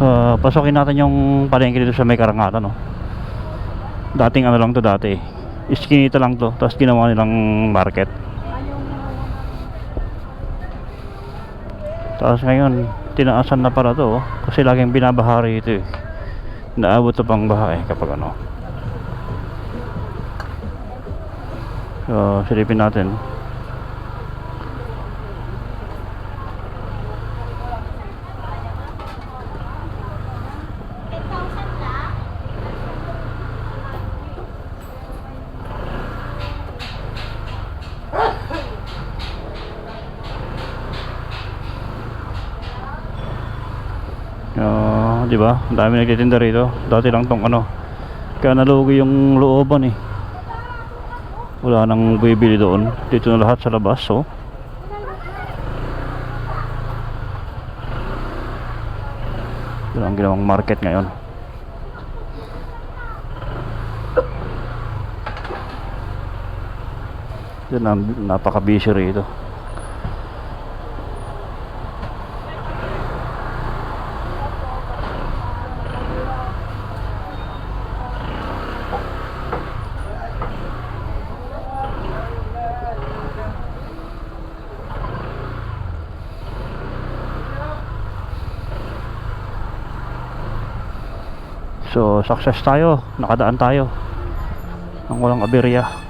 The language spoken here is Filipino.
So pasokin natin yung palengke dito sa may Karangatan, no? Dating ano lang to dati, iskinita lang to, tapos ginawa nilang market. Tapos ngayon tinaasan na para to, kasi laging binabahari ito eh. Naabot to pang baha eh kapag ano. So silipin natin. Di ba? Ang dami nagtitinda rito. Dati lang tong ano, kaya nalugi yung looban eh. Wala nang bibili doon. Dito na lahat sa labas, so. Ito ang ginawang market ngayon. Ito na, napaka-busy rito. So success tayo, nakadaan tayo ng walang aberya.